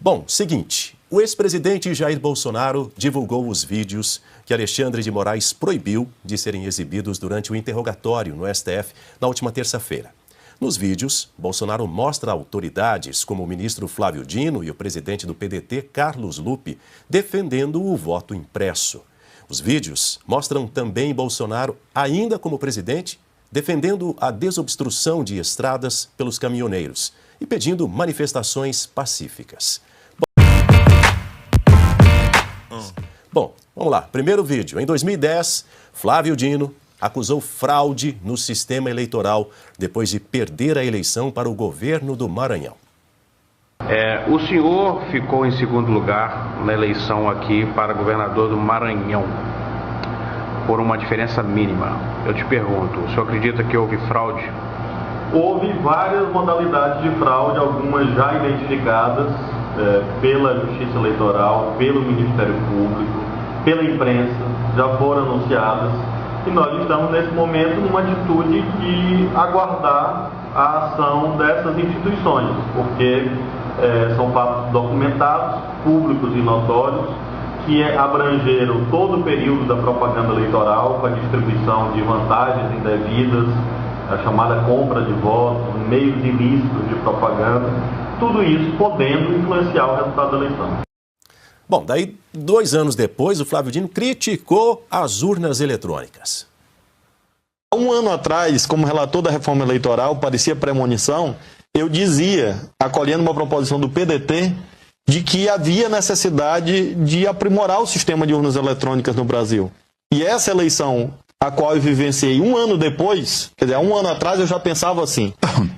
Bom, seguinte, o ex-presidente Jair Bolsonaro divulgou os vídeos que Alexandre de Moraes proibiu de serem exibidos durante o interrogatório no STF na última terça-feira. Nos vídeos, Bolsonaro mostra autoridades como o ministro Flávio Dino e o presidente do PDT, Carlos Lupe, defendendo o voto impresso. Os vídeos mostram também Bolsonaro, ainda como presidente, defendendo a desobstrução de estradas pelos caminhoneiros e pedindo manifestações pacíficas. Bom, vamos lá. Primeiro vídeo. Em 2010, Flávio Dino acusou fraude no sistema eleitoral depois de perder a eleição para o governo do Maranhão. O senhor ficou em segundo lugar na eleição aqui para governador do Maranhão, por uma diferença mínima. Eu te pergunto, o senhor acredita que houve fraude? Houve várias modalidades de fraude, algumas já identificadas pela Justiça Eleitoral, pelo Ministério Público, pela imprensa, já foram anunciadas. E nós estamos nesse momento numa atitude de aguardar a ação dessas instituições, porque são fatos documentados, públicos e notórios, que abrangeram todo o período da propaganda eleitoral, com a distribuição de vantagens indevidas, a chamada compra de votos, meios ilícitos de propaganda, tudo isso podendo influenciar o resultado da eleição. Bom, daí 2 anos depois, o Flávio Dino criticou as urnas eletrônicas. Há 1 ano atrás, como relator da reforma eleitoral, parecia premonição, eu dizia, acolhendo uma proposição do PDT, de que havia necessidade de aprimorar o sistema de urnas eletrônicas no Brasil. E essa eleição, a qual eu vivenciei 1 ano depois, quer dizer, há 1 ano atrás eu já pensava assim.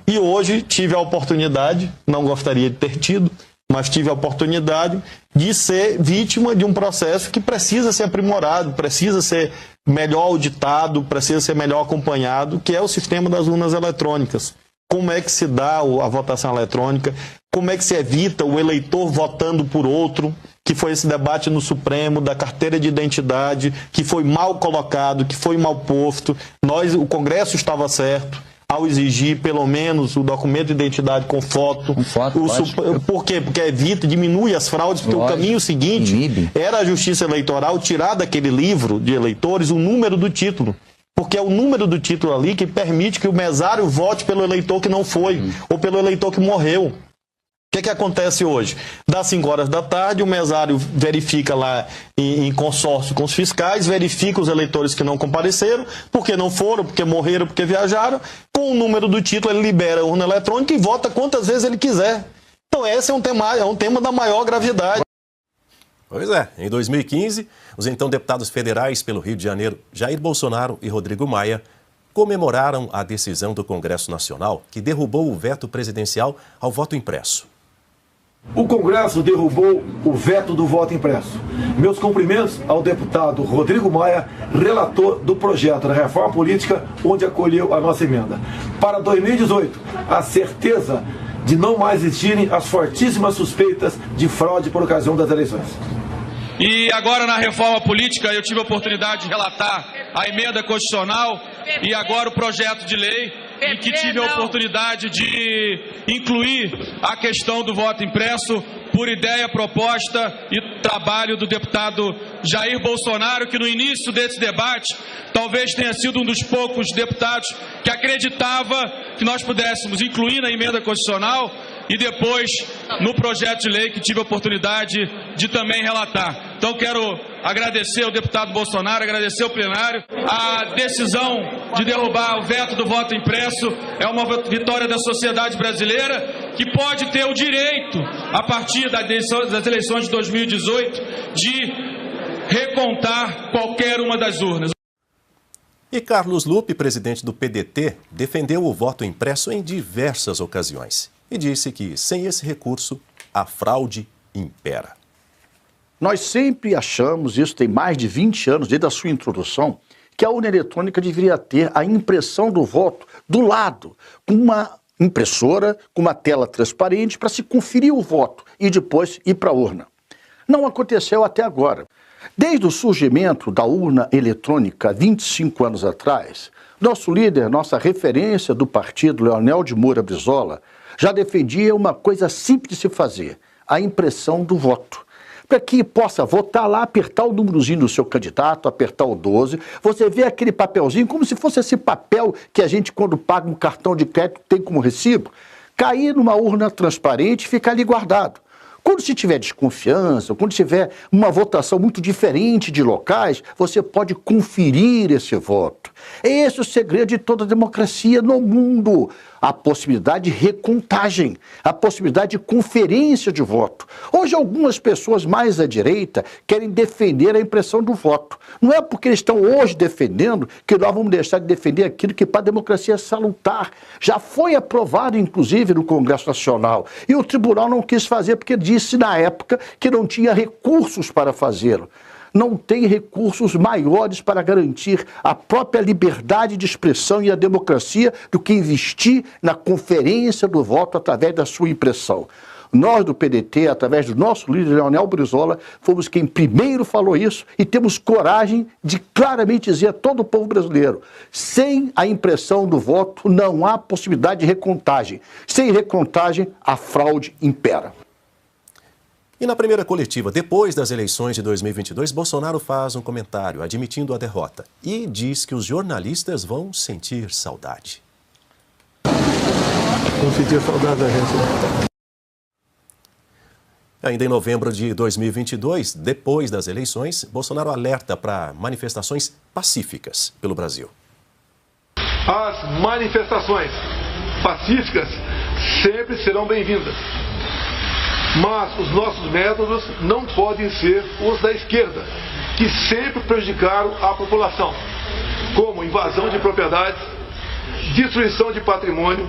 E hoje tive a oportunidade, não gostaria de ter tido, mas tive a oportunidade de ser vítima de um processo que precisa ser aprimorado, precisa ser melhor auditado, precisa ser melhor acompanhado, que é o sistema das urnas eletrônicas. Como é que se dá a votação eletrônica? Como é que se evita o eleitor votando por outro? Que foi esse debate no Supremo da carteira de identidade, que foi mal colocado, que foi mal posto. O Congresso estava certo ao exigir pelo menos o documento de identidade com foto. Por quê? Porque evita, diminui as fraudes, porque o caminho seguinte era a Justiça Eleitoral tirar daquele livro de eleitores o número do título. Porque é o número do título ali que permite que o mesário vote pelo eleitor que não foi, ou pelo eleitor que morreu. O que acontece hoje? Das 5 horas da tarde, o mesário verifica lá em consórcio com os fiscais, verifica os eleitores que não compareceram, porque não foram, porque morreram, porque viajaram. Com o número do título, ele libera a urna eletrônica e vota quantas vezes ele quiser. Então esse é um tema da maior gravidade. Pois é, em 2015, os então deputados federais pelo Rio de Janeiro, Jair Bolsonaro e Rodrigo Maia, comemoraram a decisão do Congresso Nacional que derrubou o veto presidencial ao voto impresso. O Congresso derrubou o veto do voto impresso. Meus cumprimentos ao deputado Rodrigo Maia, relator do projeto da reforma política, onde acolheu a nossa emenda. Para 2018, a certeza de não mais existirem as fortíssimas suspeitas de fraude por ocasião das eleições. E agora na reforma política eu tive a oportunidade de relatar a emenda constitucional e agora o projeto de lei, em que tive a oportunidade de incluir a questão do voto impresso por ideia, proposta e trabalho do deputado Jair Bolsonaro, que no início desse debate talvez tenha sido um dos poucos deputados que acreditava que nós pudéssemos incluir na emenda constitucional e depois no projeto de lei que tive a oportunidade de também relatar. Então quero agradecer ao deputado Bolsonaro, agradecer ao plenário. A decisão de derrubar o veto do voto impresso é uma vitória da sociedade brasileira, que pode ter o direito, a partir das eleições de 2018, de recontar qualquer uma das urnas. E Carlos Lupe, presidente do PDT, defendeu o voto impresso em diversas ocasiões e disse que, sem esse recurso, a fraude impera. Nós sempre achamos, isso tem mais de 20 anos, desde a sua introdução, que a urna eletrônica deveria ter a impressão do voto do lado, com uma impressora, com uma tela transparente para se conferir o voto e depois ir para a urna. Não aconteceu até agora. Desde o surgimento da urna eletrônica, 25 anos atrás, nosso líder, nossa referência do partido, Leonel de Moura Brizola, já defendia uma coisa simples de se fazer: a impressão do voto. Para que possa votar lá, apertar o númerozinho do seu candidato, apertar o 12, você vê aquele papelzinho como se fosse esse papel que a gente, quando paga um cartão de crédito, tem como recibo, cair numa urna transparente e ficar ali guardado. Quando se tiver desconfiança, quando tiver uma votação muito diferente de locais, você pode conferir esse voto. É esse o segredo de toda a democracia no mundo. A possibilidade de recontagem, a possibilidade de conferência de voto. Hoje, algumas pessoas mais à direita querem defender a impressão do voto. Não é porque eles estão hoje defendendo que nós vamos deixar de defender aquilo que para a democracia é salutar. Já foi aprovado, inclusive, no Congresso Nacional. E o tribunal não quis fazer porque disse na época que não tinha recursos para fazê-lo. Não tem recursos maiores para garantir a própria liberdade de expressão e a democracia do que investir na conferência do voto através da sua impressão. Nós do PDT, através do nosso líder Leonel Brizola, fomos quem primeiro falou isso e temos coragem de claramente dizer a todo o povo brasileiro: sem a impressão do voto não há possibilidade de recontagem. Sem recontagem, a fraude impera. E na primeira coletiva, depois das eleições de 2022, Bolsonaro faz um comentário admitindo a derrota e diz que os jornalistas vão sentir saudade. Vão sentir saudade da gente. Ainda em novembro de 2022, depois das eleições, Bolsonaro alerta para manifestações pacíficas pelo Brasil. As manifestações pacíficas sempre serão bem-vindas. Mas os nossos métodos não podem ser os da esquerda, que sempre prejudicaram a população, como invasão de propriedades, destruição de patrimônio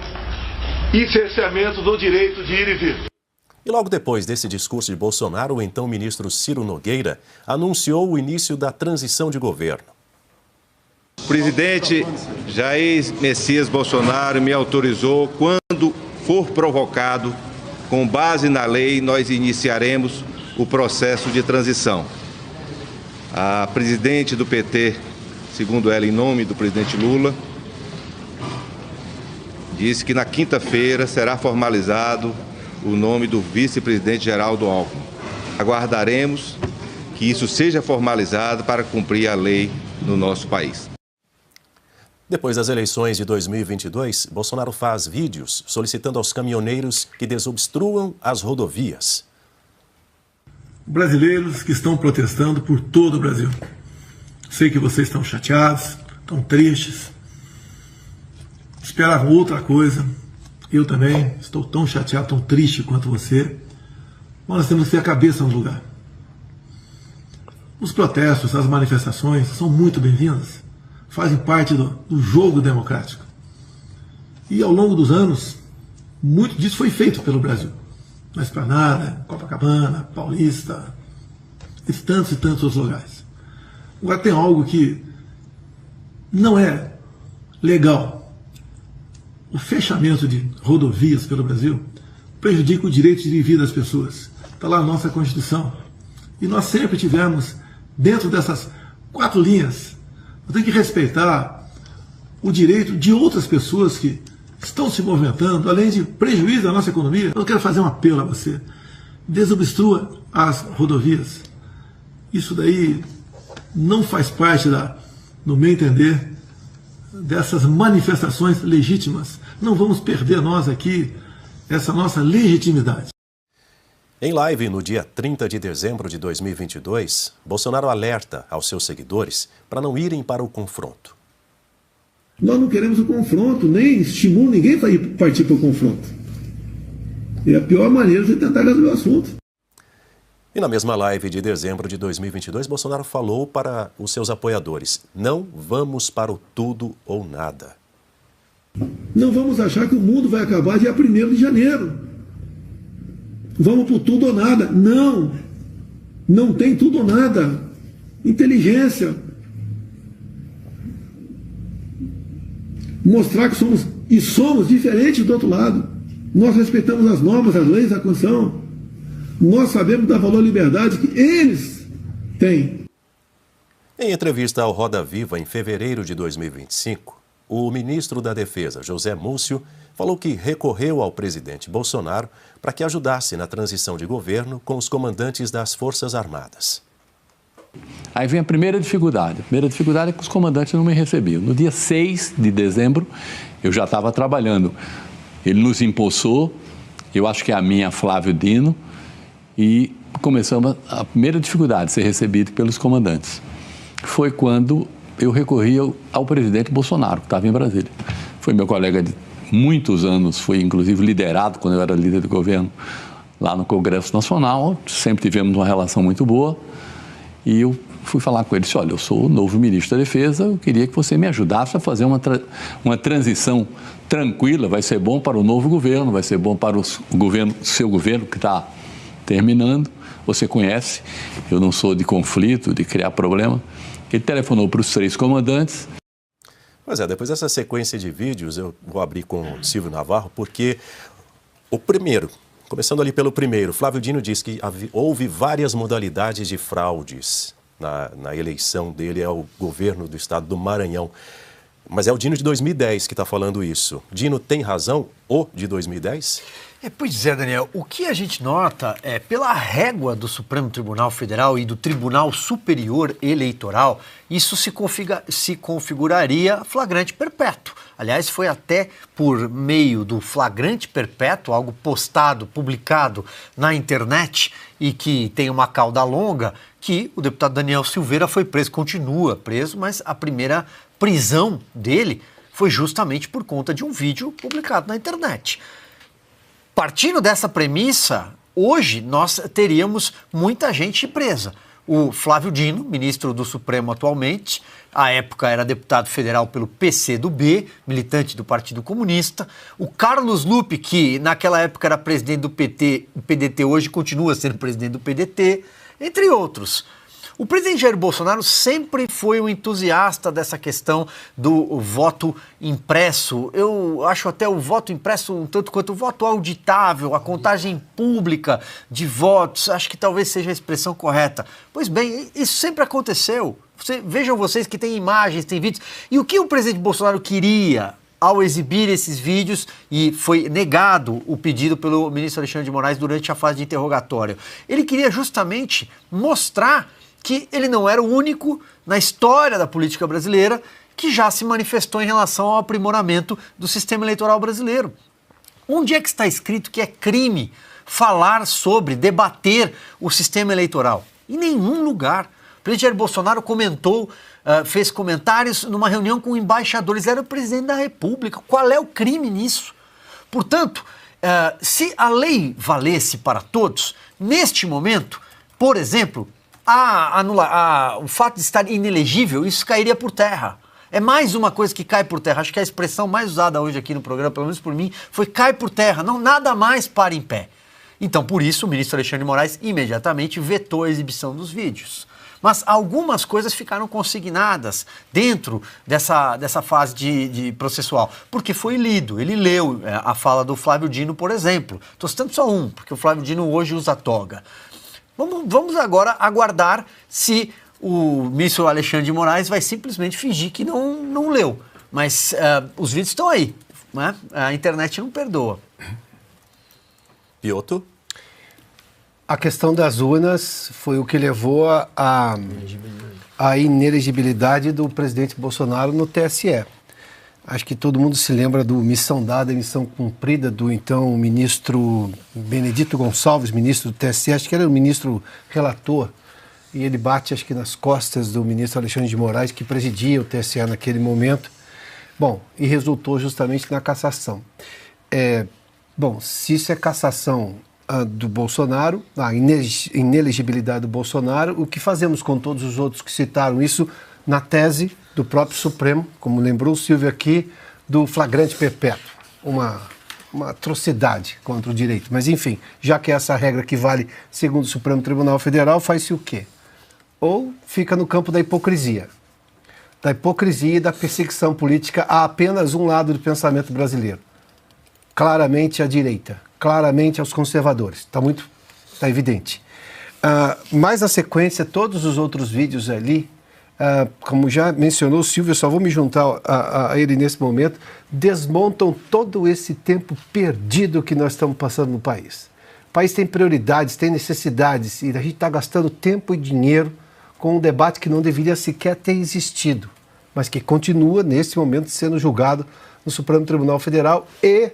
e cerceamento do direito de ir e vir. E logo depois desse discurso de Bolsonaro, o então ministro Ciro Nogueira anunciou o início da transição de governo. O presidente Jair Messias Bolsonaro me autorizou, quando for provocado, com base na lei, nós iniciaremos o processo de transição. A presidente do PT, segundo ela, em nome do presidente Lula, disse que na quinta-feira será formalizado o nome do vice-presidente Geraldo Alckmin. Aguardaremos que isso seja formalizado para cumprir a lei no nosso país. Depois das eleições de 2022, Bolsonaro faz vídeos solicitando aos caminhoneiros que desobstruam as rodovias. Brasileiros que estão protestando por todo o Brasil. Sei que vocês estão chateados, estão tristes, esperavam outra coisa. Eu também estou tão chateado, tão triste quanto você. Mas nós temos que ter a cabeça no lugar. Os protestos, as manifestações são muito bem-vindas. Fazem parte do jogo democrático. E ao longo dos anos, muito disso foi feito pelo Brasil. Na Esplanada, Copacabana, Paulista, e tantos outros lugares. Agora tem algo que não é legal. O fechamento de rodovias pelo Brasil prejudica o direito de vir das pessoas. Está lá a nossa Constituição. E nós sempre tivemos, dentro dessas 4 linhas, nós temos que respeitar o direito de outras pessoas que estão se movimentando, além de prejuízo à nossa economia. Eu quero fazer um apelo a você: desobstrua as rodovias. Isso daí não faz parte, no meu entender, dessas manifestações legítimas. Não vamos perder nós aqui essa nossa legitimidade. Em live no dia 30 de dezembro de 2022, Bolsonaro alerta aos seus seguidores para não irem para o confronto. Nós não queremos o confronto, nem estimulo ninguém a partir para o confronto. É a pior maneira de tentar resolver o assunto. E na mesma live de dezembro de 2022, Bolsonaro falou para os seus apoiadores: não vamos para o tudo ou nada. Não vamos achar que o mundo vai acabar dia 1º de janeiro. Vamos por tudo ou nada. Não. Não tem tudo ou nada. Inteligência. Mostrar que somos diferentes do outro lado. Nós respeitamos as normas, as leis, a Constituição. Nós sabemos da valor liberdade que eles têm. Em entrevista ao Roda Viva em fevereiro de 2025, o ministro da Defesa, José Múcio, falou que recorreu ao presidente Bolsonaro para que ajudasse na transição de governo com os comandantes das Forças Armadas. Aí vem a primeira dificuldade. A primeira dificuldade é que os comandantes não me recebiam. No dia 6 de dezembro, eu já estava trabalhando. Ele nos impulsou, eu acho que é a minha, Flávio Dino, e começamos a primeira dificuldade, ser recebido pelos comandantes. Foi quando eu recorri ao presidente Bolsonaro, que estava em Brasília. Foi meu colega de muitos anos, foi inclusive liderado, quando eu era líder do governo, lá no Congresso Nacional. Sempre tivemos uma relação muito boa. E eu fui falar com ele, disse, olha, eu sou o novo ministro da Defesa, eu queria que você me ajudasse a fazer uma transição tranquila, vai ser bom para o novo governo, vai ser bom para o seu governo que está terminando. Você conhece, eu não sou de conflito, de criar problema. Ele telefonou para os 3 comandantes. Pois é, depois dessa sequência de vídeos, eu vou abrir com o Silvio Navarro, porque o primeiro, começando ali pelo primeiro, Flávio Dino disse que houve várias modalidades de fraudes na eleição dele ao governo do estado do Maranhão. Mas é o Dino de 2010 que está falando isso. Dino tem razão, o de 2010? Pois é, Daniel, o que a gente nota é, pela régua do Supremo Tribunal Federal e do Tribunal Superior Eleitoral, isso se configuraria flagrante perpétuo. Aliás, foi até por meio do flagrante perpétuo, algo postado, publicado na internet e que tem uma cauda longa, que o deputado Daniel Silveira foi preso, continua preso, mas a primeira prisão dele foi justamente por conta de um vídeo publicado na internet. Partindo dessa premissa, hoje nós teríamos muita gente presa. O Flávio Dino, ministro do Supremo atualmente, à época era deputado federal pelo PCdoB, militante do Partido Comunista. O Carlos Lupe, que naquela época era presidente do PDT, hoje continua sendo presidente do PDT, entre outros. O presidente Jair Bolsonaro sempre foi um entusiasta dessa questão do voto impresso. Eu acho até o voto impresso um tanto quanto o voto auditável, a contagem pública de votos, acho que talvez seja a expressão correta. Pois bem, isso sempre aconteceu. Vejam vocês que tem imagens, tem vídeos. E o que o presidente Bolsonaro queria ao exibir esses vídeos, e foi negado o pedido pelo ministro Alexandre de Moraes durante a fase de interrogatório? Ele queria justamente mostrar que ele não era o único na história da política brasileira que já se manifestou em relação ao aprimoramento do sistema eleitoral brasileiro. Onde é que está escrito que é crime falar sobre, debater o sistema eleitoral? Em nenhum lugar. O presidente Jair Bolsonaro comentou, fez comentários numa reunião com embaixadores, era o presidente da República. Qual é o crime nisso? Portanto, se a lei valesse para todos, neste momento, por exemplo, o fato de estar inelegível, isso cairia por terra. É mais uma coisa que cai por terra. Acho que a expressão mais usada hoje aqui no programa, pelo menos por mim, foi cai por terra. Não, nada mais para em pé. Então, por isso, o ministro Alexandre de Moraes imediatamente vetou a exibição dos vídeos. Mas algumas coisas ficaram consignadas dentro dessa fase de processual, porque foi lido. Ele leu a fala do Flávio Dino, por exemplo. Estou citando só um, porque o Flávio Dino hoje usa toga. Vamos agora aguardar se o ministro Alexandre de Moraes vai simplesmente fingir que não leu. Mas os vídeos estão aí, né? A internet não perdoa. Piotr? A questão das urnas foi o que levou à inelegibilidade do presidente Bolsonaro no TSE. Acho que todo mundo se lembra do missão dada, missão cumprida do então ministro Benedito Gonçalves, ministro do TSE, acho que era o ministro relator, e ele bate, acho que nas costas do ministro Alexandre de Moraes, que presidia o TSE naquele momento. Bom, e resultou justamente na cassação. Se isso é cassação do Bolsonaro, a inelegibilidade do Bolsonaro, o que fazemos com todos os outros que citaram isso na tese do próprio Supremo, como lembrou o Silvio aqui, do flagrante perpétuo, uma atrocidade contra o direito. Mas, enfim, já que é essa regra que vale segundo o Supremo Tribunal Federal, faz-se o quê? Ou fica no campo da hipocrisia e da perseguição política a apenas um lado do pensamento brasileiro, claramente à direita, claramente aos conservadores, está evidente. Mas, na sequência, todos os outros vídeos ali como já mencionou o Silvio, eu só vou me juntar a ele nesse momento, desmontam todo esse tempo perdido que nós estamos passando no país. O país tem prioridades, tem necessidades, e a gente está gastando tempo e dinheiro com um debate que não deveria sequer ter existido, mas que continua, nesse momento, sendo julgado no Supremo Tribunal Federal, e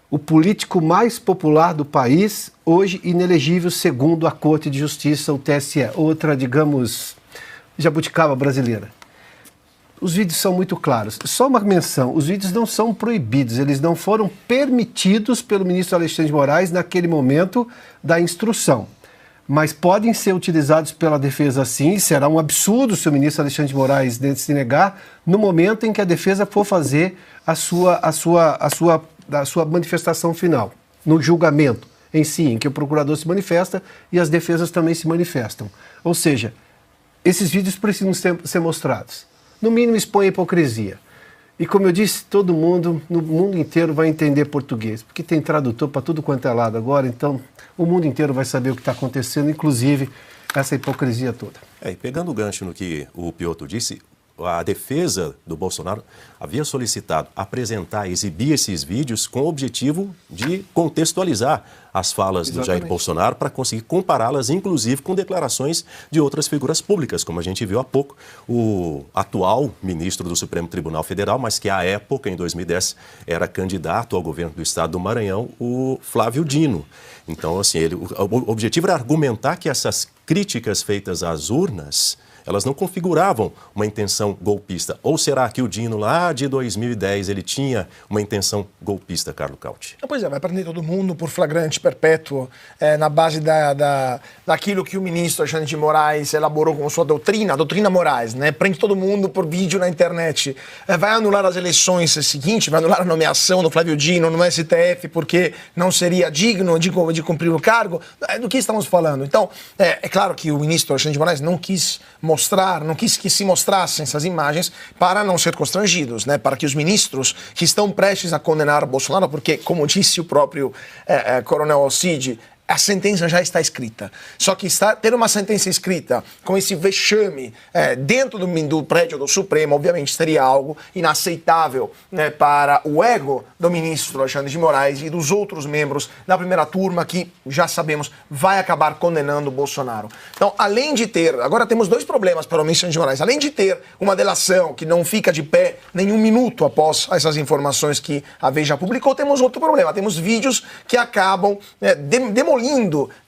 o político mais popular do país, hoje inelegível segundo a Corte de Justiça, o TSE, outra, digamos, jabuticaba brasileira. Os vídeos são muito claros. Só uma menção, os vídeos não são proibidos, eles não foram permitidos pelo ministro Alexandre de Moraes naquele momento da instrução. Mas podem ser utilizados pela defesa sim, será um absurdo se o ministro Alexandre de Moraes se negar no momento em que a defesa for fazer a sua manifestação final, no julgamento em si, em que o procurador se manifesta e as defesas também se manifestam. Ou seja, esses vídeos precisam ser mostrados. No mínimo, expõe a hipocrisia. E como eu disse, todo mundo, no mundo inteiro, vai entender português, porque tem tradutor para tudo quanto é lado agora, então o mundo inteiro vai saber o que está acontecendo, inclusive essa hipocrisia toda. E pegando o gancho no que o Piotr disse, a defesa do Bolsonaro havia solicitado apresentar, exibir esses vídeos com o objetivo de contextualizar as falas do Jair Bolsonaro para conseguir compará-las, inclusive, com declarações de outras figuras públicas, como a gente viu há pouco, o atual ministro do Supremo Tribunal Federal, mas que à época, em 2010, era candidato ao governo do estado do Maranhão, o Flávio Dino. Então, assim, o objetivo era argumentar que essas críticas feitas às urnas, elas não configuravam uma intenção golpista. Ou será que o Dino, lá de 2010, ele tinha uma intenção golpista, Carlos Cauti? Pois é, vai prender todo mundo por flagrante perpétuo, na base daquilo que o ministro Alexandre de Moraes elaborou como sua doutrina, a doutrina Moraes, né? Prende todo mundo por vídeo na internet. Vai anular as eleições seguintes, vai anular a nomeação do Flávio Dino no STF porque não seria digno de cumprir o cargo. Do que estamos falando? Então, é claro que o ministro Alexandre de Moraes não quis que se mostrassem essas imagens para não ser constrangidos, né? Para que os ministros que estão prestes a condenar Bolsonaro, porque, como disse o próprio coronel Alcide, a sentença já está escrita. Só que ter uma sentença escrita com esse vexame dentro do prédio do Supremo, obviamente, seria algo inaceitável, né, para o ego do ministro Alexandre de Moraes e dos outros membros da primeira turma que, já sabemos, vai acabar condenando o Bolsonaro. Então, além de ter... Agora temos dois problemas para o ministro Alexandre de Moraes. Além de ter uma delação que não fica de pé nenhum minuto após essas informações que a Veja publicou, temos outro problema. Temos vídeos que acabam demolindo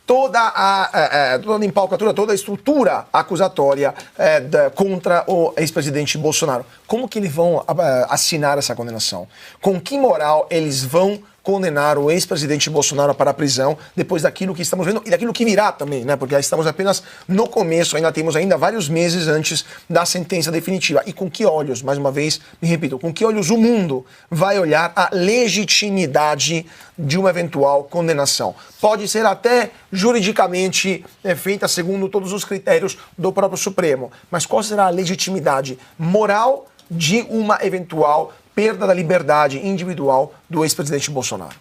toda a empalcatura, toda a estrutura acusatória contra o ex-presidente Bolsonaro. Como que eles vão assinar essa condenação? Com que moral eles vão condenar o ex-presidente Bolsonaro para a prisão depois daquilo que estamos vendo e daquilo que virá também, né? Porque estamos apenas no começo, ainda temos vários meses antes da sentença definitiva. E com que olhos, mais uma vez, me repito, com que olhos o mundo vai olhar a legitimidade de uma eventual condenação? Pode ser até juridicamente feita segundo todos os critérios do próprio Supremo, mas qual será a legitimidade moral de uma eventual perda da liberdade individual do ex-presidente Bolsonaro?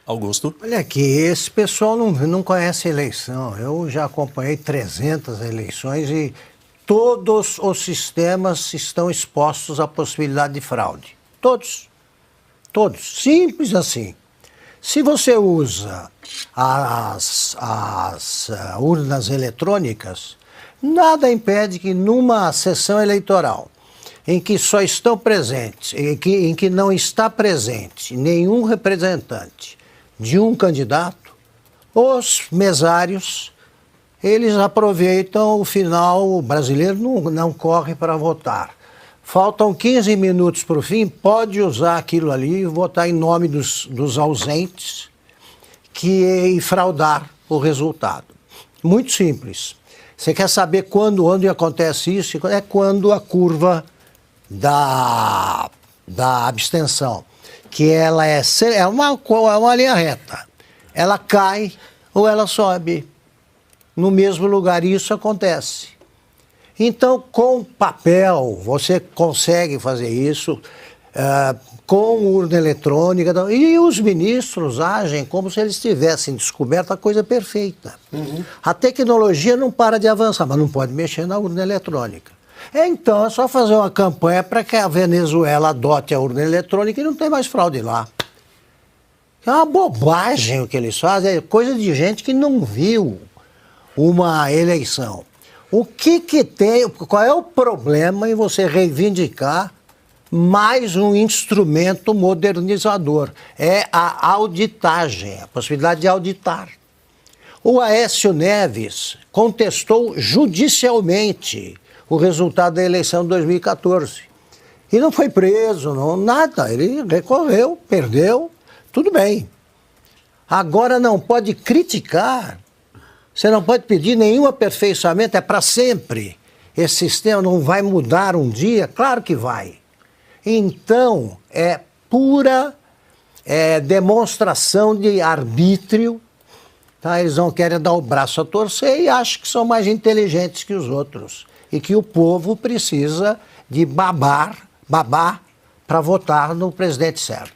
Augusto? Olha aqui, esse pessoal não conhece a eleição. Eu já acompanhei 300 eleições e todos os sistemas estão expostos à possibilidade de fraude. Todos. Todos. Simples assim. Se você usa as urnas eletrônicas, nada impede que numa sessão eleitoral em que só estão presentes, em que não está presente nenhum representante de um candidato, os mesários, eles aproveitam o final, o brasileiro não corre para votar. Faltam 15 minutos para o fim, pode usar aquilo ali e votar em nome dos ausentes e fraudar o resultado. Muito simples. Você quer saber onde acontece isso? É quando a curva da abstenção, que ela é uma linha reta. Ela cai ou ela sobe no mesmo lugar, e isso acontece. Então, com papel, você consegue fazer isso. com urna eletrônica, e os ministros agem como se eles tivessem descoberto a coisa perfeita. A tecnologia não para de avançar, mas não pode mexer na urna eletrônica. Então é só fazer uma campanha para que a Venezuela adote a urna eletrônica e não tem mais fraude lá. É uma bobagem o que eles fazem, é coisa de gente que não viu uma eleição. O que tem, qual é o problema em você reivindicar mais um instrumento modernizador? É a auditagem, a possibilidade de auditar. O Aécio Neves contestou judicialmente o resultado da eleição de 2014. E não foi preso, não, nada. Ele recorreu, perdeu, tudo bem. Agora não pode criticar, você não pode pedir nenhum aperfeiçoamento, é para sempre. Esse sistema não vai mudar um dia? Claro que vai. Então, é pura demonstração de arbítrio. Tá? Eles não querem dar o braço a torcer e acham que são mais inteligentes que os outros. E que o povo precisa de babar para votar no presidente certo.